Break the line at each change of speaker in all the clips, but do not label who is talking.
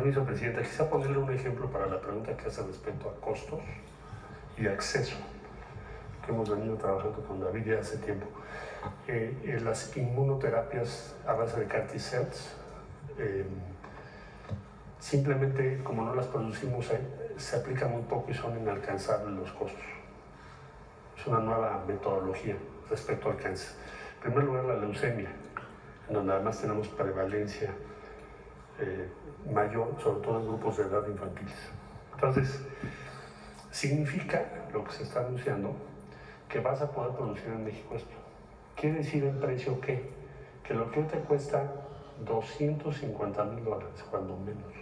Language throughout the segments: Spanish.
permiso, Presidenta, quisiera ponerle un ejemplo para la pregunta que hace respecto a costos y acceso, que hemos venido trabajando con David ya hace tiempo. Las inmunoterapias a base de CAR T-cells, simplemente como no las producimos, se aplican muy poco y son inalcanzables los costos. Es una nueva metodología respecto al cáncer. En primer lugar, la leucemia, en donde además tenemos prevalencia mayor, sobre todo en grupos de edad infantiles. Entonces, significa lo que se está anunciando que vas a poder producir en México esto. Quiere decir en precio que lo que hoy te cuesta $250,000, cuando menos,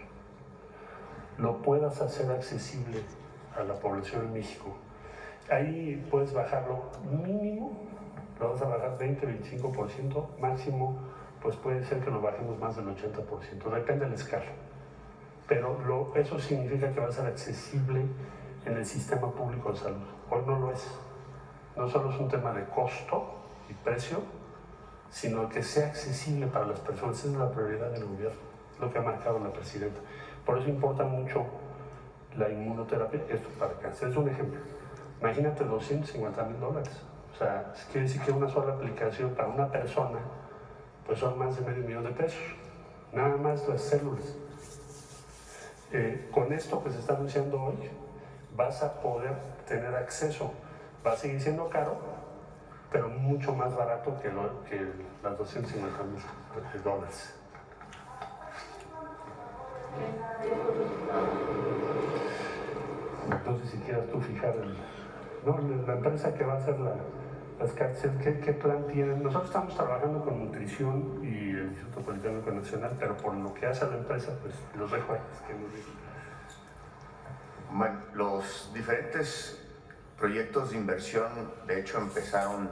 lo puedas hacer accesible a la población en México. Ahí puedes bajarlo mínimo, lo vas a bajar 20-25%, máximo, pues puede ser que lo bajemos más del 80%, depende de la escala. Pero eso significa que va a ser accesible en el sistema público de salud. Hoy no lo es. No solo es un tema de costo y precio, sino que sea accesible para las personas. Esa es la prioridad del gobierno, lo que ha marcado la presidenta. Por eso importa mucho la inmunoterapia, esto para cáncer. Es un ejemplo. Imagínate $250,000. O sea, quiere decir que una sola aplicación para una persona, pues son más de $500,000. Nada más las células. Con esto que se está anunciando hoy, vas a poder tener acceso. Va a seguir siendo caro, pero mucho más barato que las $250,000. No sé si quieras tú fijar la empresa que va a hacer las cárceles, ¿qué plan tienen? Nosotros estamos trabajando con nutrición y el Instituto Politécnico Nacional, pero por lo que hace la empresa, pues los dejo ahí.
Bueno, los diferentes proyectos de inversión, de hecho, empezaron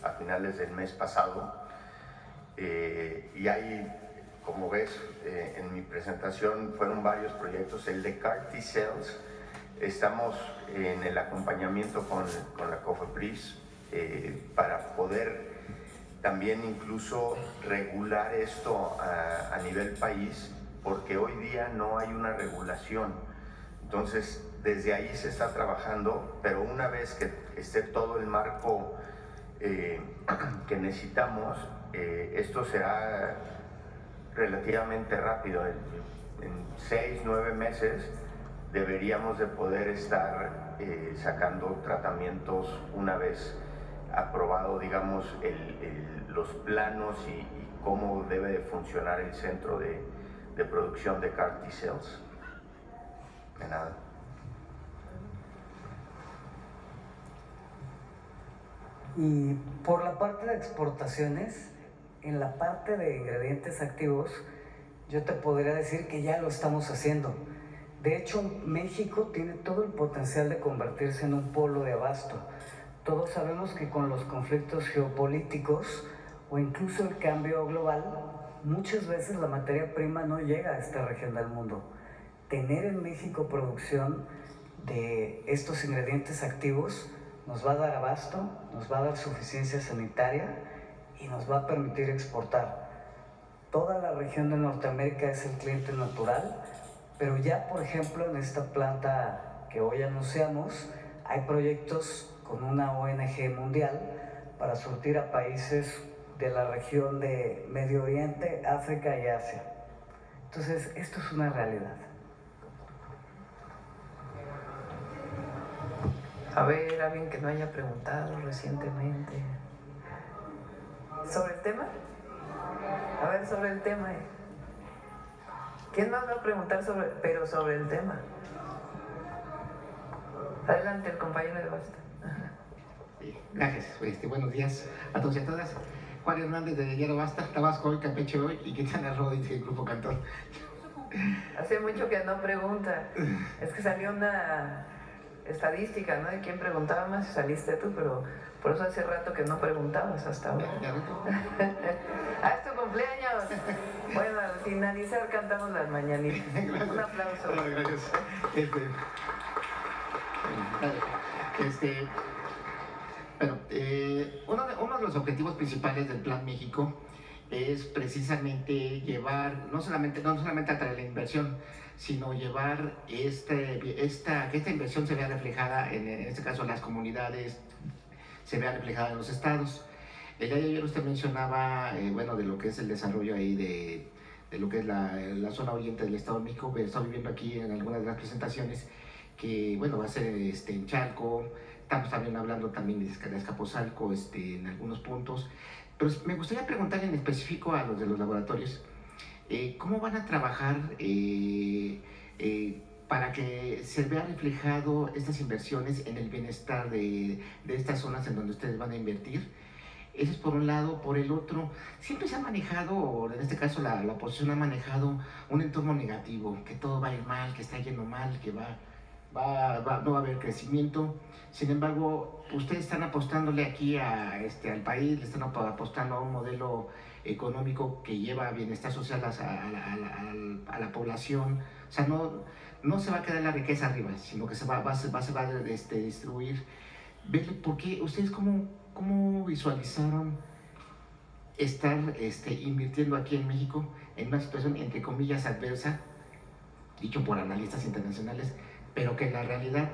a finales del mes pasado y hay, como ves en mi presentación, fueron varios proyectos. El de CAR T-cells, estamos en el acompañamiento con la COFEPRIS para poder también incluso regular esto a nivel país, porque hoy día no hay una regulación. Entonces, desde ahí se está trabajando, pero una vez que esté todo el marco que necesitamos, esto será relativamente rápido. En 6-9 meses deberíamos de poder estar sacando tratamientos una vez aprobado, digamos, los planos y cómo debe de funcionar el centro de producción de CAR T-cells. De nada.
Y por la parte de exportaciones, en la parte de ingredientes activos, yo te podría decir que ya lo estamos haciendo. De hecho, México tiene todo el potencial de convertirse en un polo de abasto. Todos sabemos que con los conflictos geopolíticos o incluso el cambio global, muchas veces la materia prima no llega a esta región del mundo. Tener en México producción de estos ingredientes activos nos va a dar abasto, nos va a dar suficiencia sanitaria y nos va a permitir exportar. Toda la región de Norteamérica es el cliente natural, pero ya, por ejemplo, en esta planta que hoy anunciamos, hay proyectos con una ONG mundial para surtir a países de la región de Medio Oriente, África y Asia. Entonces, esto es una realidad.
A ver, alguien que no haya preguntado recientemente. ¿Sobre el tema? A ver, sobre el tema. ¿Quién más va a preguntar sobre el tema? Adelante, el compañero de Basta.
Gracias, buenos días a todos y a todas. Juan Hernández de Diario Basta, Tabasco hoy, Campeche hoy y Quintana Roo, dice el Grupo Cantor.
Hace mucho que no pregunta. Es que salió una estadística, ¿no? De quién preguntaba más y saliste tú, pero por eso hace rato que no preguntabas hasta ahora. ¡Ah, es tu cumpleaños! Bueno, al finalizar cantamos las mañanitas. Un aplauso.
Gracias. Bueno, uno de los objetivos principales del Plan México es precisamente llevar, no solamente atraer la inversión, sino llevar que esta inversión se vea reflejada, en este caso en las comunidades, se vea reflejada en los estados. El día de ayer usted mencionaba, bueno, de lo que es el desarrollo ahí de lo que es la zona oriente del Estado de México, pero estamos viendo aquí en algunas de las presentaciones que, bueno, va a ser en Chalco, estamos también hablando también de Azcapotzalco en algunos puntos, pero me gustaría preguntar en específico a los de los laboratorios, ¿cómo van a trabajar para que se vea reflejado estas inversiones en el bienestar de estas zonas en donde ustedes van a invertir? Eso es por un lado. Por el otro, siempre se ha manejado, o en este caso la oposición ha manejado un entorno negativo, que todo va a ir mal, que está yendo mal, que no va a haber crecimiento. Sin embargo, ustedes están apostándole aquí al país, le están apostando a un modelo económico que lleva bienestar social a la población. O sea, no se va a quedar la riqueza arriba, sino que se va a distribuir. ¿Por qué? ¿Ustedes cómo visualizaron estar invirtiendo aquí en México en una situación entre comillas adversa, dicho por analistas internacionales, pero que en la realidad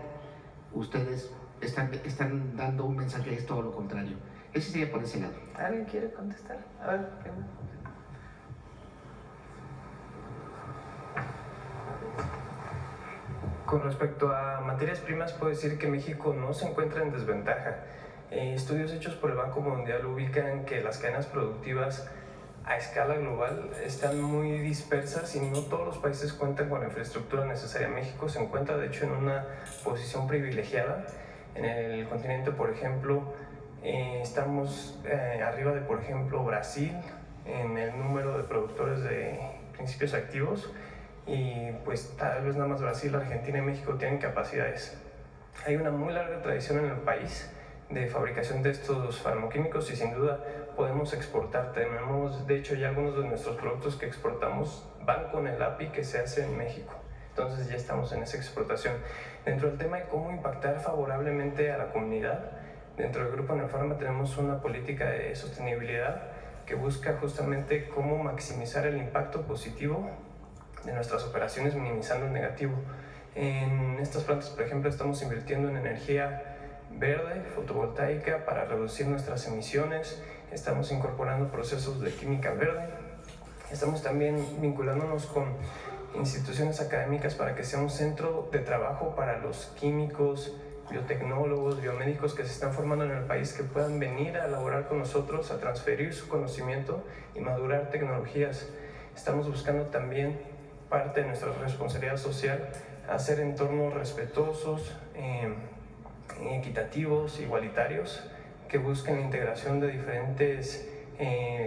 ustedes están dando un mensaje que es todo lo contrario? Eso sería por ese lado.
¿Alguien quiere contestar? A ver, primero.
Con respecto a materias primas, puedo decir que México no se encuentra en desventaja. Estudios hechos por el Banco Mundial ubican que las cadenas productivas a escala global están muy dispersas y no todos los países cuentan con la infraestructura necesaria. México se encuentra, de hecho, en una posición privilegiada. En el continente, por ejemplo, estamos arriba de, por ejemplo, Brasil en el número de productores de principios activos, y pues tal vez nada más Brasil, Argentina y México tienen capacidades. Hay una muy larga tradición en el país de fabricación de estos farmacoquímicos y sin duda podemos exportar. Tenemos, de hecho, ya algunos de nuestros productos que exportamos van con el API que se hace en México. Entonces ya estamos en esa exportación. Dentro del tema de cómo impactar favorablemente a la comunidad, dentro del Grupo Neopharma tenemos una política de sostenibilidad que busca justamente cómo maximizar el impacto positivo de nuestras operaciones, minimizando el negativo. En estas plantas, por ejemplo, estamos invirtiendo en energía verde, fotovoltaica, para reducir nuestras emisiones. Estamos incorporando procesos de química verde. Estamos también vinculándonos con instituciones académicas para que sea un centro de trabajo para los químicos, biotecnólogos, biomédicos que se están formando en el país, que puedan venir a laborar con nosotros, a transferir su conocimiento y madurar tecnologías. Estamos buscando también, parte de nuestra responsabilidad social, hacer entornos respetuosos, equitativos, igualitarios, que busquen la integración de diferentes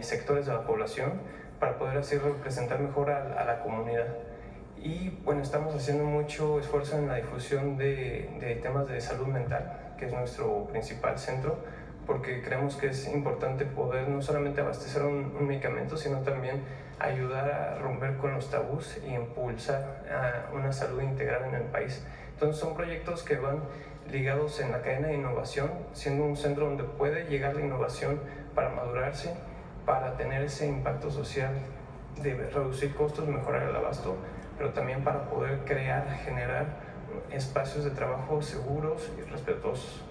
sectores de la población para poder así representar mejor a la comunidad. Y bueno, estamos haciendo mucho esfuerzo en la difusión de temas de salud mental, que es nuestro principal centro, porque creemos que es importante poder no solamente abastecer un medicamento, sino también ayudar a romper con los tabús y impulsar a una salud integral en el país. Entonces son proyectos que van ligados en la cadena de innovación, siendo un centro donde puede llegar la innovación para madurarse, para tener ese impacto social de reducir costos, mejorar el abasto, pero también para poder generar espacios de trabajo seguros y respetuosos.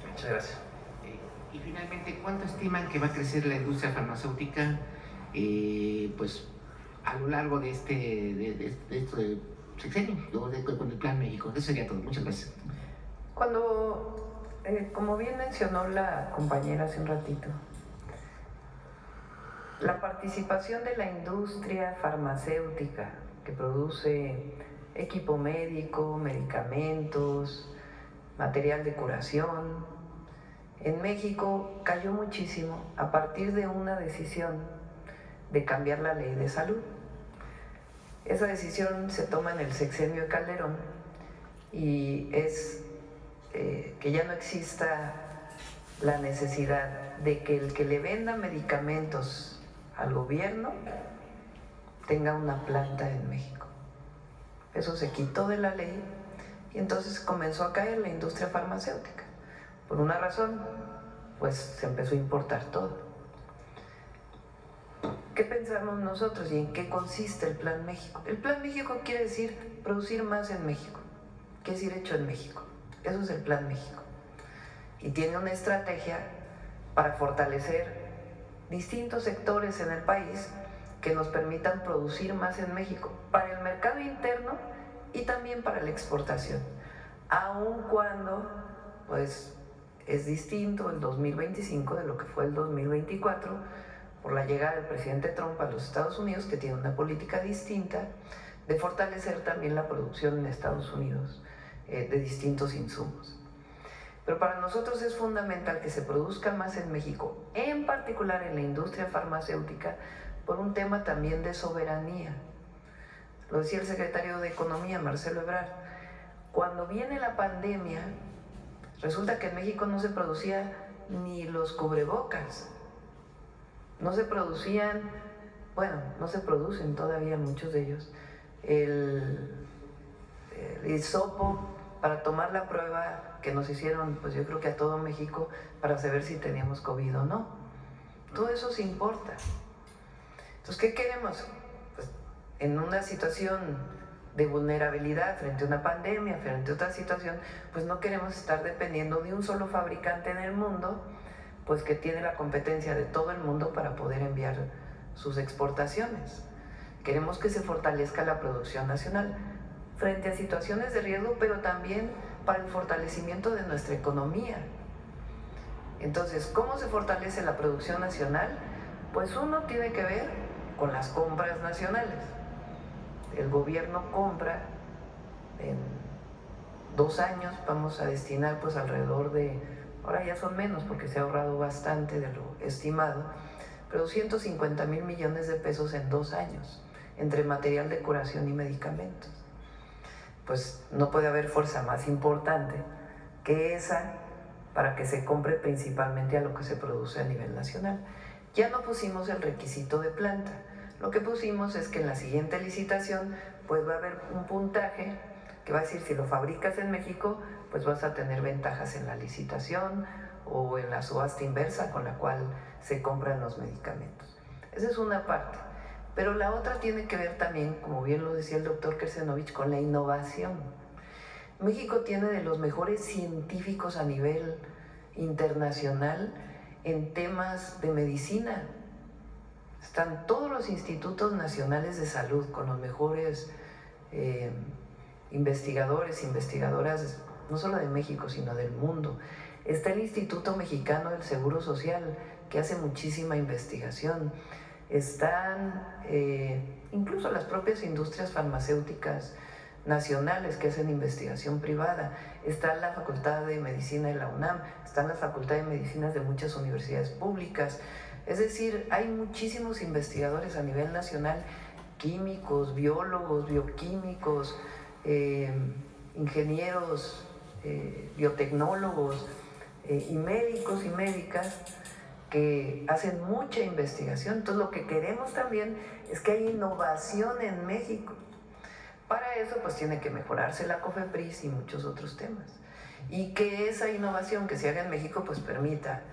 Muchas gracias.
Y finalmente, ¿cuánto estiman que va a crecer la industria farmacéutica pues a lo largo de este sexenio, con el Plan México? Eso sería todo. Muchas gracias.
Cuando, como bien mencionó la compañera hace un ratito, la participación de la industria farmacéutica que produce equipo médico, medicamentos, material de curación, en México cayó muchísimo a partir de una decisión de cambiar la ley de salud. Esa decisión se toma en el sexenio de Calderón y es que ya no exista la necesidad de que el que le venda medicamentos al gobierno tenga una planta en México. Eso se quitó de la ley y entonces comenzó a caer la industria farmacéutica. Por una razón, pues se empezó a importar todo. ¿qué pensamos nosotros y en qué consiste el Plan México? El Plan México quiere decir producir más en México, quiere decir hecho en México. Eso es el Plan México. Y tiene una estrategia para fortalecer distintos sectores en el país que nos permitan producir más en México, para el mercado interno y también para la exportación. Aun cuando, pues, es distinto el 2025 de lo que fue el 2024, por la llegada del presidente Trump a los Estados Unidos, que tiene una política distinta de fortalecer también la producción en Estados Unidos de distintos insumos. Pero para nosotros es fundamental que se produzca más en México, en particular en la industria farmacéutica, por un tema también de soberanía. Lo decía el secretario de Economía, Marcelo Ebrard, cuando viene la pandemia, resulta que en México no se producía ni los cubrebocas, no se producían, bueno, no se producen todavía muchos de ellos, el hisopo para tomar la prueba que nos hicieron, pues yo creo que a todo México, para saber si teníamos COVID o no. Todo eso se importa. Entonces, ¿qué queremos? Pues en una situación de vulnerabilidad frente a una pandemia, frente a otra situación, pues no queremos estar dependiendo de un solo fabricante en el mundo, pues que tiene la competencia de todo el mundo para poder enviar sus exportaciones. Queremos que se fortalezca la producción nacional frente a situaciones de riesgo, pero también para el fortalecimiento de nuestra economía. Entonces, ¿cómo se fortalece la producción nacional? Pues uno tiene que ver con las compras nacionales. El gobierno compra, en 2 años vamos a destinar pues alrededor de, ahora ya son menos porque se ha ahorrado bastante de lo estimado, pero 250,000 millones de pesos en 2 años, entre material de curación y medicamentos. Pues no puede haber fuerza más importante que esa para que se compre principalmente a lo que se produce a nivel nacional. Ya no pusimos el requisito de planta. Lo que pusimos es que en la siguiente licitación pues va a haber un puntaje que va a decir si lo fabricas en México pues vas a tener ventajas en la licitación o en la subasta inversa con la cual se compran los medicamentos. Esa es una parte. Pero la otra tiene que ver también, como bien lo decía el doctor Kersenovich, con la innovación. México tiene de los mejores científicos a nivel internacional en temas de medicina. Están todos los institutos nacionales de salud con los mejores investigadores, investigadoras, no solo de México, sino del mundo. Está el Instituto Mexicano del Seguro Social, que hace muchísima investigación. Están incluso las propias industrias farmacéuticas nacionales que hacen investigación privada. Está la Facultad de Medicina de la UNAM, están las facultades de medicinas de muchas universidades públicas. Es decir, hay muchísimos investigadores a nivel nacional, químicos, biólogos, bioquímicos, ingenieros, biotecnólogos y médicos y médicas que hacen mucha investigación. Entonces lo que queremos también es que haya innovación en México. Para eso pues tiene que mejorarse la COFEPRIS y muchos otros temas. Y que esa innovación que se haga en México pues permita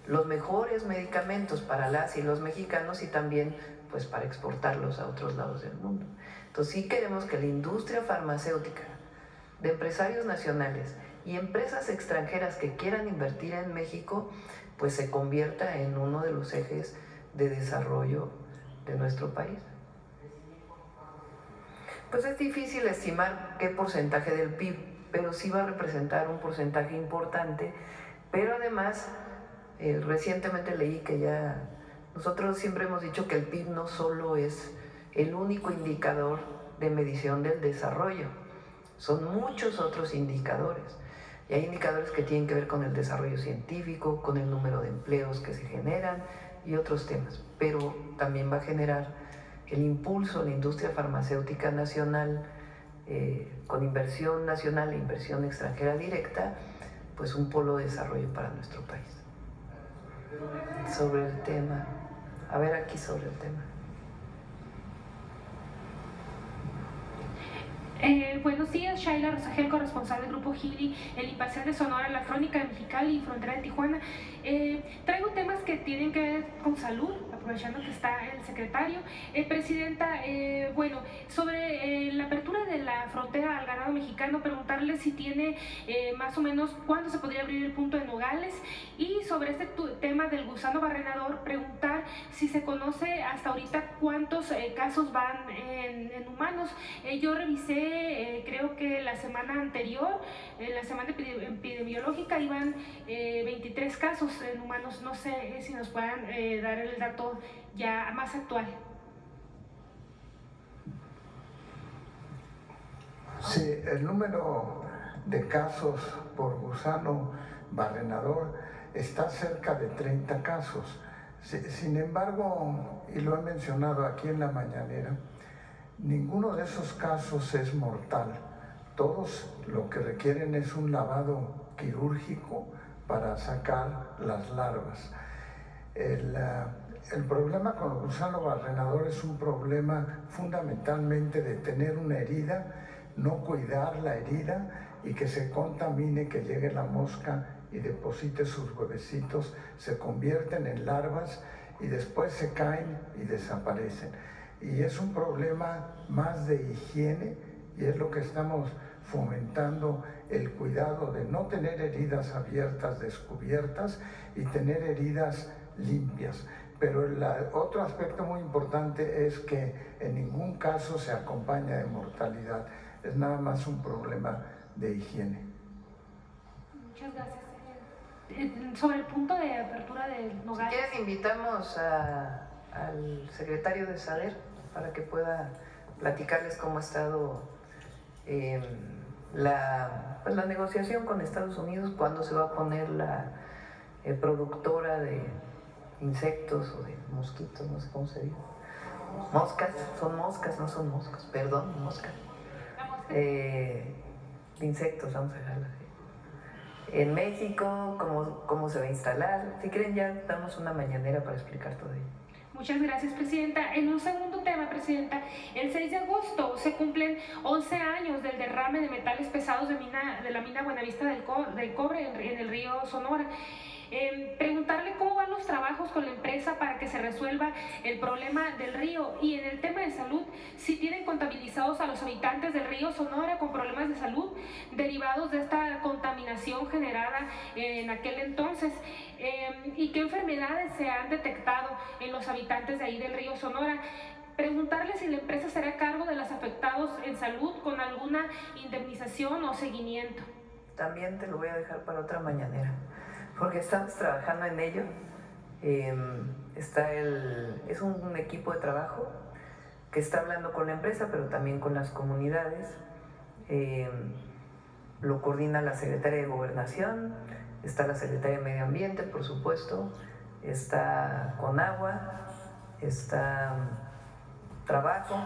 los mejores medicamentos para las y los mexicanos y también pues para exportarlos a otros lados del mundo. Entonces sí queremos que la industria farmacéutica de empresarios nacionales y empresas extranjeras que quieran invertir en México pues se convierta en uno de los ejes de desarrollo de nuestro país. Pues es difícil estimar qué porcentaje del PIB, pero sí va a representar un porcentaje importante, pero además recientemente leí que ya nosotros siempre hemos dicho que el PIB no solo es el único indicador de medición del desarrollo, son muchos otros indicadores. Y hay indicadores que tienen que ver con el desarrollo científico, con el número de empleos que se generan y otros temas. Pero también va a generar el impulso a la industria farmacéutica nacional, con inversión nacional e inversión extranjera directa, pues un polo de desarrollo para nuestro país. Sobre el tema, a ver aquí sobre el tema.
Buenos días, Shaila Rosagel, corresponsal del Grupo Gili, el Imparcial de Sonora, la Crónica de Mexicali y Frontera de Tijuana. Traigo temas que tienen que ver con salud, aprovechando que está el secretario. Presidenta, sobre la apertura de la frontera al ganado mexicano, preguntarle si tiene más o menos cuándo se podría abrir el punto de Nogales, y sobre este tema del gusano barrenador, preguntar si se conoce hasta ahorita cuántos casos van en humanos. Yo revisé, creo que la semana anterior, la semana epidemiológica, iban 23 casos en humanos. No sé si nos puedan dar el dato ya más actual.
Sí, el número de casos por gusano barrenador está cerca de 30 casos. Sin embargo, y lo he mencionado aquí en la mañanera, ninguno de esos casos es mortal. Todos lo que requieren es un lavado quirúrgico para sacar las larvas. El problema con el gusano barrenador es un problema fundamentalmente de tener una herida, no cuidar la herida y que se contamine, que llegue la mosca y deposite sus huevecitos, se convierten en larvas y después se caen y desaparecen. Y es un problema más de higiene, y es lo que estamos fomentando, el cuidado de no tener heridas abiertas, descubiertas, y tener heridas limpias. Pero otro aspecto muy importante es que en ningún caso se acompaña de mortalidad, es nada más un problema de higiene.
Muchas gracias. Sobre el punto de apertura del Nogales.
Si quieren, invitamos al secretario de Saber para que pueda platicarles cómo ha estado la negociación con Estados Unidos, cuándo se va a poner la productora de insectos o de mosquitos, no sé cómo se dice. Moscas, son moscas, no son moscas, perdón, moscas. De insectos, vamos a dejarlo así. En México, cómo se va a instalar. Si quieren, ya damos una mañanera para explicar todo ello.
Muchas gracias, Presidenta. En un segundo tema, Presidenta, el 6 de agosto se cumplen 11 años del derrame de metales pesados de la mina Buenavista del Cobre en el río Sonora. Preguntarle cómo van los trabajos con la empresa para que se resuelva el problema del río, y en el tema de salud, si tienen contabilizados a los habitantes del río Sonora con problemas de salud derivados de esta contaminación generada en aquel entonces, y qué enfermedades se han detectado en los habitantes de ahí del río Sonora. Preguntarle si la empresa será a cargo de los afectados en salud con alguna indemnización o seguimiento.
También te lo voy a dejar para otra mañanera, porque estamos trabajando en ello. Es un equipo de trabajo que está hablando con la empresa, pero también con las comunidades. Lo coordina la Secretaria de Gobernación, está la Secretaria de Medio Ambiente, por supuesto, está Conagua, está Trabajo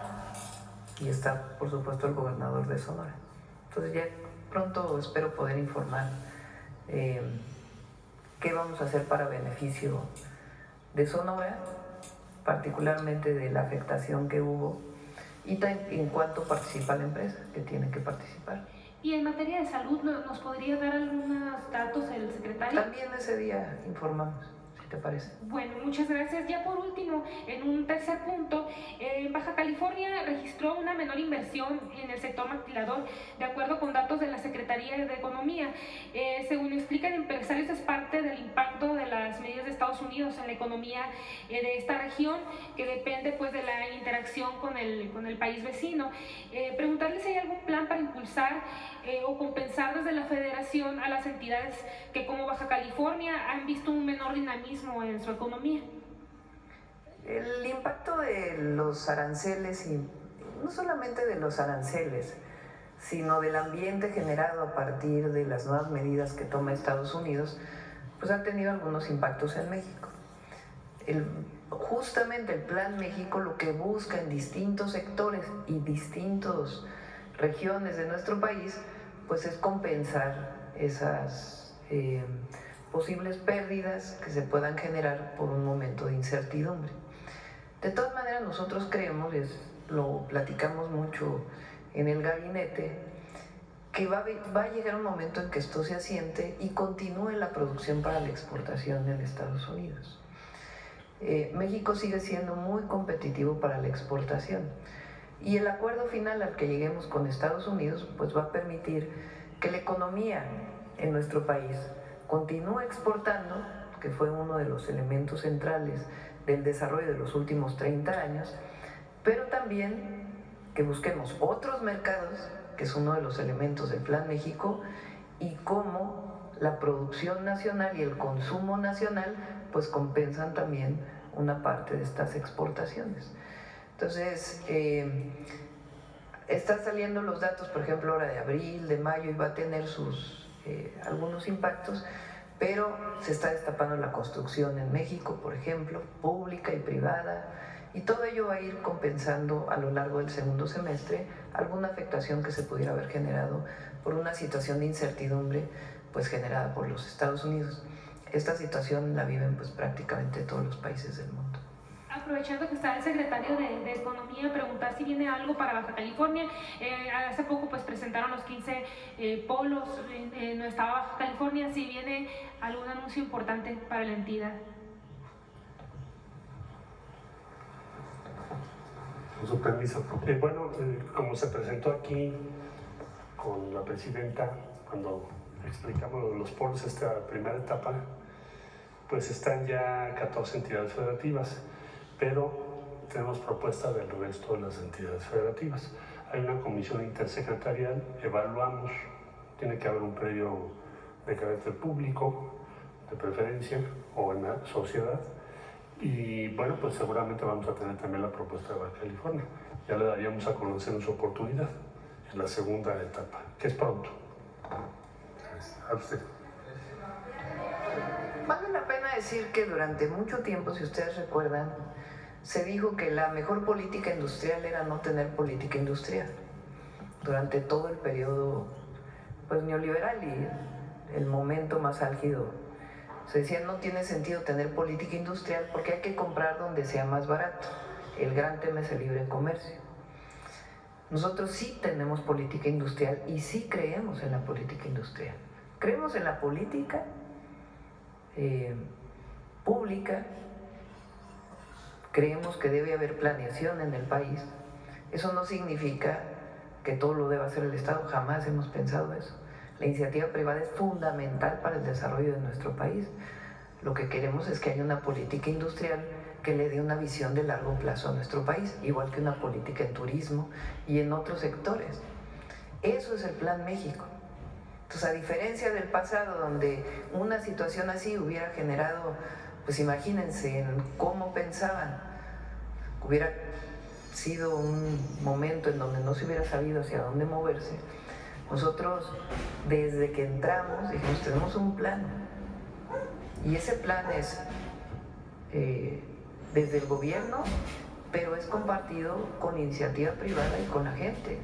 y está, por supuesto, el gobernador de Sonora. Entonces ya pronto espero poder informar qué vamos a hacer para beneficio de Sonora, particularmente de la afectación que hubo, y en cuanto participa la empresa, que tiene que participar.
Y en materia de salud, ¿nos podría dar algunos datos el secretario?
También ese día informamos, si te parece.
Bueno, muchas gracias. Ya por último, en un tercer punto, Baja California registró una menor inversión en el sector maquilador, de acuerdo con datos de la Secretaría de Economía. Según explican empresarios, es parte del impacto de las medidas de Estados Unidos en la economía de esta región, que depende pues de la interacción con el país vecino. Preguntarles si hay algún plan para impulsar o compensar desde la Federación a las entidades que, como Baja California, han visto un menor dinamismo en su economía.
El impacto de los aranceles, y no solamente de los aranceles, sino del ambiente generado a partir de las nuevas medidas que toma Estados Unidos, pues ha tenido algunos impactos en México. Justamente el Plan México lo que busca en distintos sectores y distintas regiones de nuestro país, pues es compensar esas posibles pérdidas que se puedan generar por un momento de incertidumbre. De todas maneras, nosotros creemos, y lo platicamos mucho en el gabinete que va a llegar un momento en que esto se asiente y continúe la producción para la exportación en Estados Unidos. México sigue siendo muy competitivo para la exportación y el acuerdo final al que lleguemos con Estados Unidos pues va a permitir que la economía en nuestro país continúe exportando, que fue uno de los elementos centrales del desarrollo de los últimos 30 años, pero también que busquemos otros mercados, que es uno de los elementos del Plan México, y cómo la producción nacional y el consumo nacional pues compensan también una parte de estas exportaciones. Entonces, están saliendo los datos, por ejemplo, ahora de abril, de mayo, y va a tener sus algunos impactos, pero se está destapando la construcción en México, por ejemplo, pública y privada, y todo ello va a ir compensando a lo largo del segundo semestre alguna afectación que se pudiera haber generado por una situación de incertidumbre pues generada por los Estados Unidos. Esta situación la viven pues prácticamente todos los países del mundo.
Aprovechando que está el secretario de Economía, preguntar si viene algo para Baja California. Hace poco pues presentaron los 15 polos en nuestra Baja California, si viene algún anuncio importante para la entidad.
Con su permiso. Como se presentó aquí con la presidenta, cuando explicamos los polos, esta primera etapa, pues están ya 14 entidades federativas, pero tenemos propuesta del resto de las entidades federativas. Hay una comisión intersecretarial, evaluamos, tiene que haber un previo de carácter público, de preferencia, o en la sociedad, y bueno, pues seguramente vamos a tener también la propuesta de Baja California. Ya le daríamos a conocer en su oportunidad, en la segunda etapa, que es pronto. A usted.
Vale la pena decir que durante mucho tiempo, si ustedes recuerdan, se dijo que la mejor política industrial era no tener política industrial. Durante todo el periodo pues, neoliberal y el momento más álgido, se decía no tiene sentido tener política industrial porque hay que comprar donde sea más barato. El gran tema es el libre comercio. Nosotros sí tenemos política industrial y sí creemos en la política industrial. Creemos en la política pública, creemos que debe haber planeación en el país. Eso no significa que todo lo deba hacer el Estado, jamás hemos pensado eso. La iniciativa privada es fundamental para el desarrollo de nuestro país. Lo que queremos es que haya una política industrial que le dé una visión de largo plazo a nuestro país, igual que una política en turismo y en otros sectores. Eso es el Plan México. Entonces, a diferencia del pasado, donde una situación así hubiera generado, pues imagínense en cómo pensaban, hubiera sido un momento en donde no se hubiera sabido hacia dónde moverse. Nosotros, desde que entramos, dijimos, tenemos un plan. Y ese plan es desde el gobierno, pero es compartido con iniciativa privada y con la gente,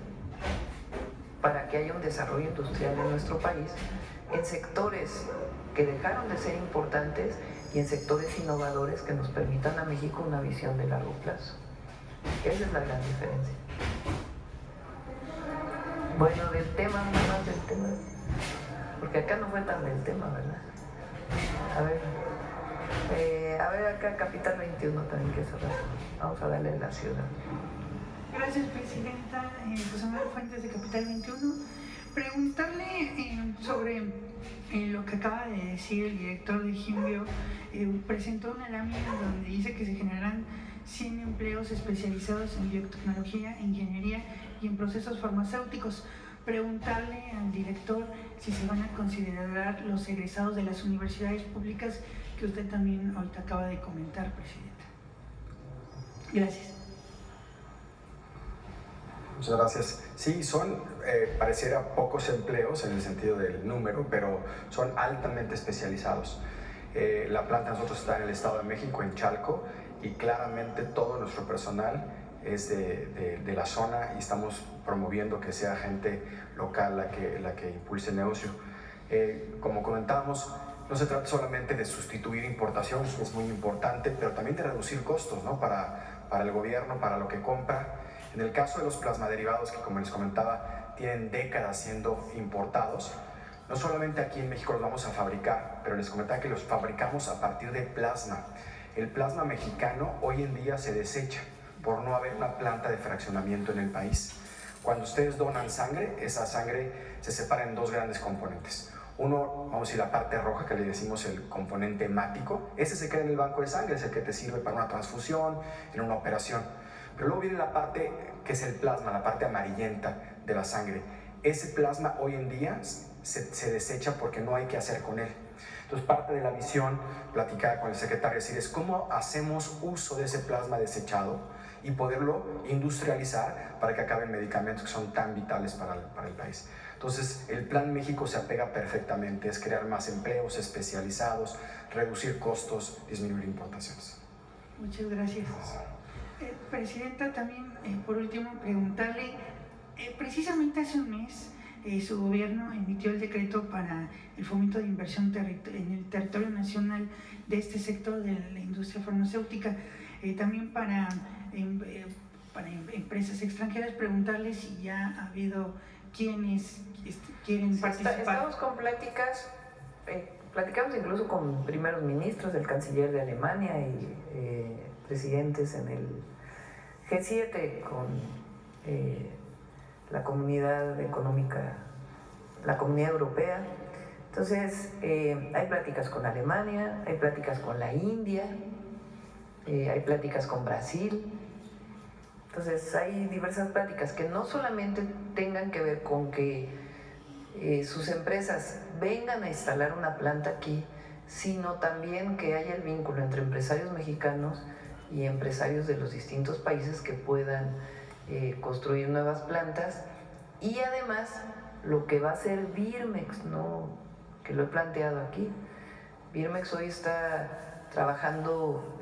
para que haya un desarrollo industrial en nuestro país, en sectores que dejaron de ser importantes y en sectores innovadores que nos permitan a México una visión de largo plazo. Esa es la gran diferencia. Bueno, del tema, más del tema, porque acá no fue tan del tema, ¿verdad? A ver acá Capital 21 también, que es ahora. Vamos a darle la ciudad.
Gracias, Presidenta. José Manuel Fuentes, de Capital 21. Preguntarle sobre lo que acaba de decir el director de Gimbio. Presentó una lámina donde dice que se generarán 100 empleos especializados en biotecnología, ingeniería y en procesos farmacéuticos. Preguntarle al director si se van a considerar los egresados de las universidades públicas que usted también ahorita acaba de comentar, Presidenta. Gracias.
Muchas gracias. Sí, son, pareciera pocos empleos en el sentido del número, pero son altamente especializados. La planta de nosotros está en el Estado de México, en Chalco, y claramente todo nuestro personal es de la zona y estamos promoviendo que sea gente local la que impulse el negocio. Como comentábamos, no se trata solamente de sustituir importación, es muy importante, pero también de reducir costos, ¿no? Para el gobierno, para lo que compra. En el caso de los plasmaderivados, que como les comentaba, tienen décadas siendo importados, no solamente aquí en México los vamos a fabricar, pero les comentaba que los fabricamos a partir de plasma. El plasma mexicano hoy en día se desecha por no haber una planta de fraccionamiento en el país. Cuando ustedes donan sangre, esa sangre se separa en dos grandes componentes. Uno, vamos a decir, la parte roja, que le decimos el componente hemático. Ese se queda en el banco de sangre, es el que te sirve para una transfusión, en una operación. Pero luego viene la parte que es el plasma, la parte amarillenta de la sangre. Ese plasma hoy en día se desecha porque no hay que hacer con él. Entonces, parte de la visión platicada con el secretario es decir, es cómo hacemos uso de ese plasma desechado y poderlo industrializar para que acaben medicamentos que son tan vitales para el país. Entonces, el Plan México se apega perfectamente, es crear más empleos especializados, reducir costos, disminuir importaciones.
Muchas gracias. Presidenta, también por último preguntarle, precisamente hace un mes su gobierno emitió el decreto para el fomento de inversión en el territorio nacional de este sector de la industria farmacéutica, también para empresas extranjeras. Preguntarle si ya ha habido quienes quieren participar.
Estamos con pláticas, platicamos incluso con primeros ministros, el canciller de Alemania y presidentes en el G7 con la comunidad económica, la comunidad europea. Entonces, hay pláticas con Alemania, hay pláticas con la India, hay pláticas con Brasil. Entonces, hay diversas pláticas que no solamente tengan que ver con que sus empresas vengan a instalar una planta aquí, sino también que haya el vínculo entre empresarios mexicanos y empresarios de los distintos países que puedan construir nuevas plantas. Y además, lo que va a hacer Birmex, ¿no?, que lo he planteado aquí. Birmex hoy está trabajando,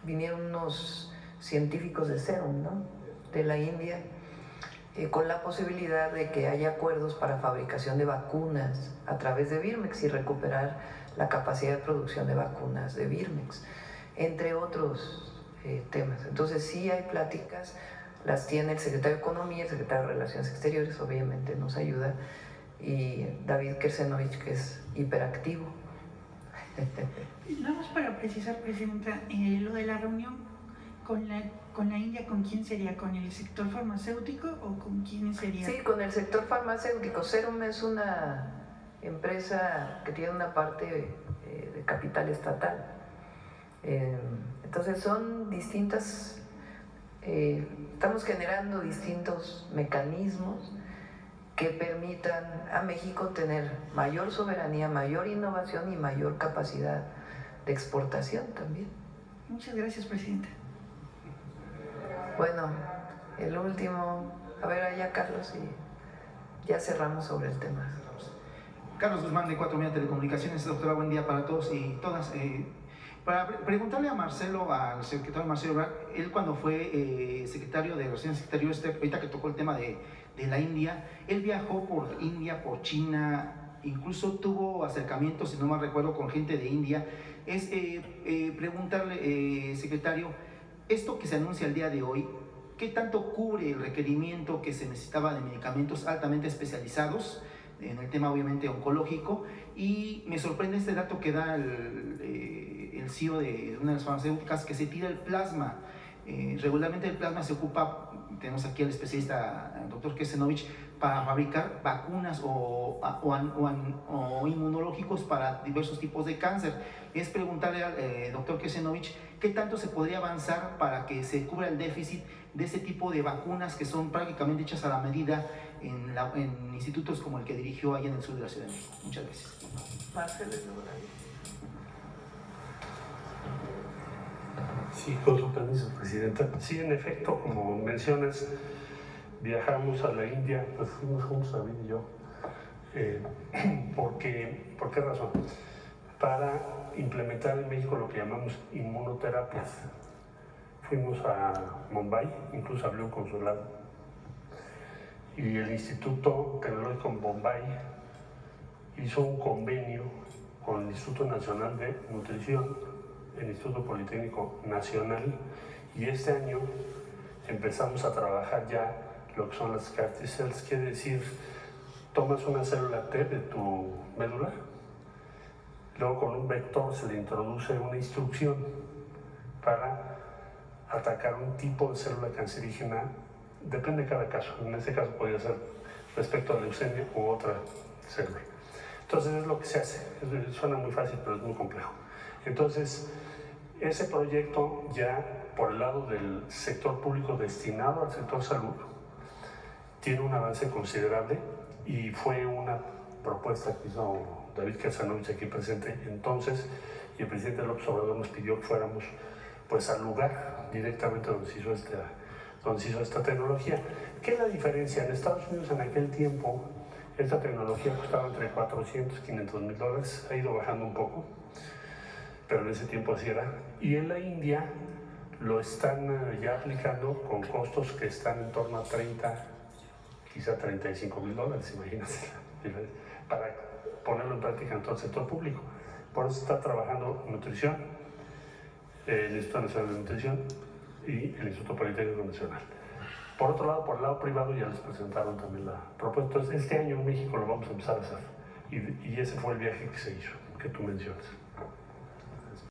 vinieron unos científicos de Serum, ¿no?, de la India, con la posibilidad de que haya acuerdos para fabricación de vacunas a través de Birmex y recuperar la capacidad de producción de vacunas de Birmex, entre otros temas. Entonces sí hay pláticas, las tiene el secretario de Economía, el secretario de Relaciones Exteriores, obviamente nos ayuda, y David Kersenovich, que es hiperactivo.
Nada más para precisar, Presidenta, lo de la reunión con la India, ¿con quién sería? ¿Con el sector farmacéutico o con quién sería?
Sí, con el sector farmacéutico. Serum es una empresa que tiene una parte de capital estatal. Entonces son distintas, estamos generando distintos mecanismos que permitan a México tener mayor soberanía, mayor innovación y mayor capacidad de exportación también.
Muchas gracias, Presidenta.
Bueno, el último, a ver allá Carlos, y ya cerramos sobre el tema.
Carlos Guzmán de 4 Media Telecomunicaciones. Doctora, buen día para todos y todas. Para preguntarle a Marcelo, al secretario Marcelo Ebrard, él cuando fue secretario de Relaciones Exteriores, ahorita que tocó el tema de la India, él viajó por India, por China, incluso tuvo acercamientos, si no mal recuerdo, con gente de India. Es preguntarle, secretario, esto que se anuncia el día de hoy, ¿qué tanto cubre el requerimiento que se necesitaba de medicamentos altamente especializados en el tema obviamente oncológico? Y me sorprende este dato que da el CEO de una de las farmacéuticas, que se tira el plasma. Regularmente el plasma se ocupa, tenemos aquí al especialista, el doctor Kersenovich, para fabricar vacunas o inmunológicos para diversos tipos de cáncer. Es preguntarle al doctor Kersenovich qué tanto se podría avanzar para que se cubra el déficit de ese tipo de vacunas que son prácticamente hechas a la medida en institutos como el que dirigió allá en el sur de la Ciudad de México. Muchas gracias.
Marcelo.
Sí, con su permiso, Presidenta. Sí, en efecto, como mencionas, viajamos a la India, pues fuimos juntos, David y yo. ¿Por qué razón? Para implementar en México lo que llamamos inmunoterapias. Fuimos a Mumbai, incluso abrió un consulado. Y el Instituto Tecnológico en Bombay hizo un convenio con el Instituto Nacional de Nutrición, el Instituto Politécnico Nacional, y este año empezamos a trabajar ya lo que son las CAR T-cells, quiere decir, tomas una célula T de tu médula, luego con un vector se le introduce una instrucción para atacar un tipo de célula cancerígena, depende de cada caso, en este caso podría ser respecto a leucemia u otra célula. Entonces es lo que se hace, suena muy fácil pero es muy complejo. Entonces ese proyecto ya por el lado del sector público destinado al sector salud tiene un avance considerable y fue una propuesta que hizo David Quetzalcóatl aquí presente entonces, y el presidente López Obrador nos pidió que fuéramos pues al lugar directamente donde se hizo esta tecnología. ¿Qué es la diferencia? En Estados Unidos en aquel tiempo esta tecnología costaba entre 400 y 500 mil dólares, ha ido bajando un poco, pero en ese tiempo así era. Y en la India lo están ya aplicando con costos que están en torno a 30, quizá 35 mil dólares, imagínate, para ponerlo en práctica en todo el sector público. Por eso está trabajando nutrición, el Instituto Nacional de Nutrición y el Instituto Politécnico Nacional. Por otro lado, por el lado privado ya les presentaron también la propuesta. Entonces, este año en México lo vamos a empezar a hacer. Y ese fue el viaje que se hizo, que tú mencionas.